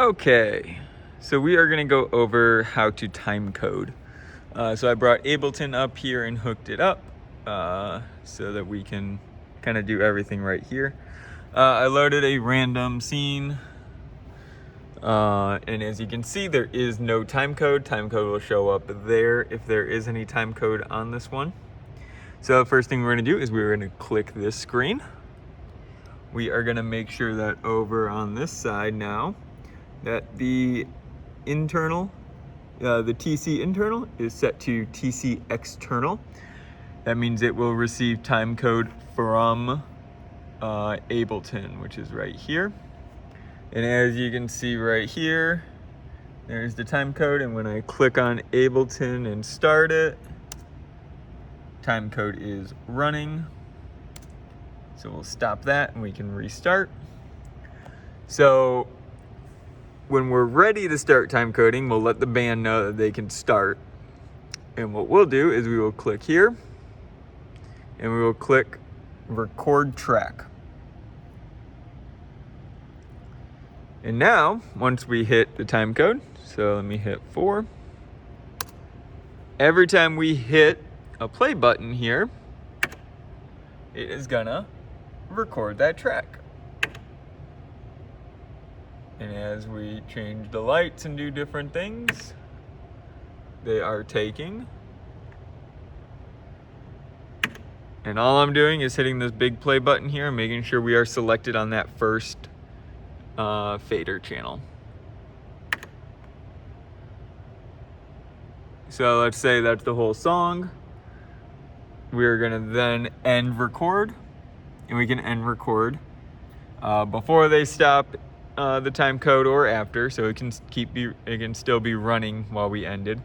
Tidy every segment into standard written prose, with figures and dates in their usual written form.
Okay, so we are gonna go over how to time code. So I brought Ableton up here and hooked it up so that we can kind of do everything right here. I loaded a random scene, and as you can see, there is no time code. Time code will show up there if there is any time code on this one. So the first thing we're gonna do is we're gonna click this screen. We are gonna make sure that over on this side now, that the internal, the TC internal is set to TC external. That means it will receive time code from Ableton, which is right here. And as you can see right here, there's the time code. And when I click on Ableton and start it, time code is running. So we'll stop that and we can restart. So when we're ready to start time coding, we'll let the band know that they can start. And what we'll do is we will click here and we will click record track. And now, once we hit the time code, so let me hit 4. Every time we hit a play button here, it is gonna record that track. And as we change the lights and do different things, they are taking. And all I'm doing is hitting this big play button here and making sure we are selected on that first fader channel. So let's say that's the whole song. We're gonna then end record, and we can end record before they stop the time code or after, so it can still be running while we ended.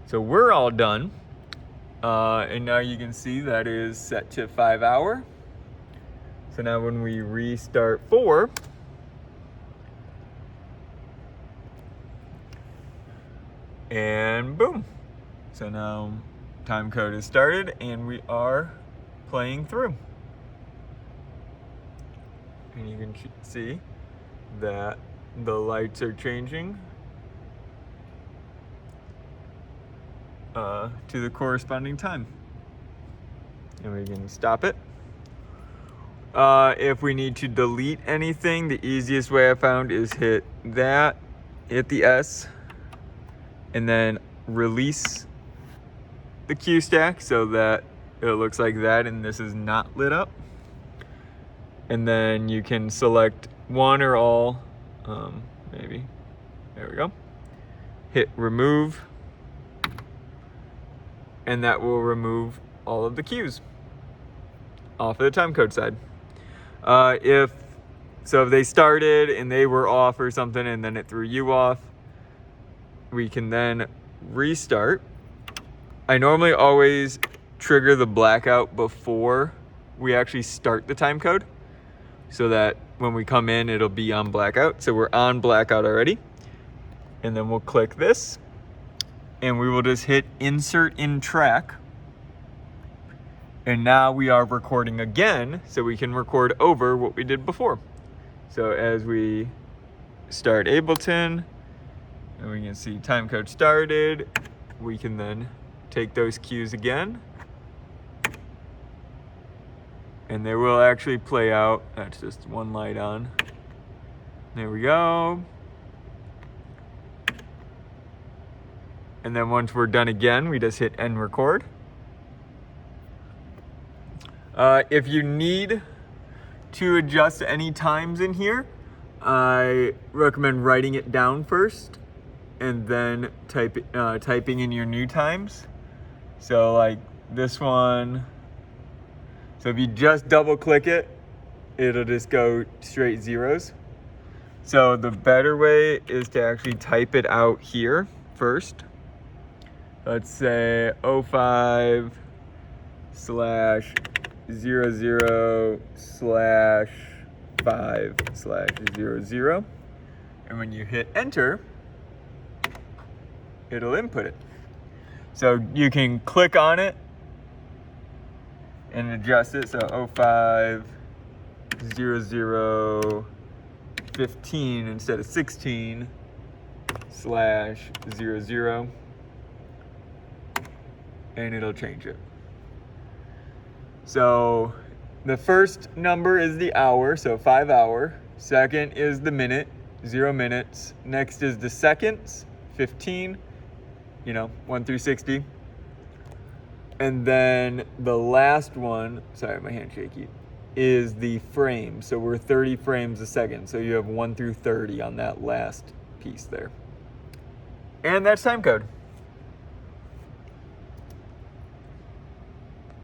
So we're all done, and now you can see that is set to 5 hour. So now when we restart 4, and boom. So now time code is started and we are playing through. And you can see that the lights are changing to the corresponding time. And we can stop it. If we need to delete anything, the easiest way I found is hit that, hit the S, and then release the cue stack so that it looks like that and this is not lit up. And then you can select one or all, maybe, there we go. Hit remove, and that will remove all of the cues off of the timecode side. If they started and they were off or something and then it threw you off, we can then restart. I normally always trigger the blackout before we actually start the time code so that when we come in, it'll be on blackout. So we're on blackout already. And then we'll click this and we will just hit insert in track. And now we are recording again, so we can record over what we did before. So as we start Ableton, and we can see time code started, we can then take those cues again. And they will actually play out. That's just one light on. There we go. And then once we're done again, we just hit end record. If you need to adjust any times in here, I recommend writing it down first and then typing in your new times. So like this one, so if you just double click it, it'll just go straight zeros. So the better way is to actually type it out here first. Let's say 05/00/5/00. And when you hit enter, it'll input it. So you can click on it and adjust it. So 05/00 15 instead of 16/00, and it'll change it. So the first number is the hour, so 5 hour. Second is the minute, 0 minutes. Next is the seconds, 15, 1 through 60. And then the last one, sorry, my hand's shaky, is the frame. So we're 30 frames a second. So you have 1 through 30 on that last piece there. And that's timecode.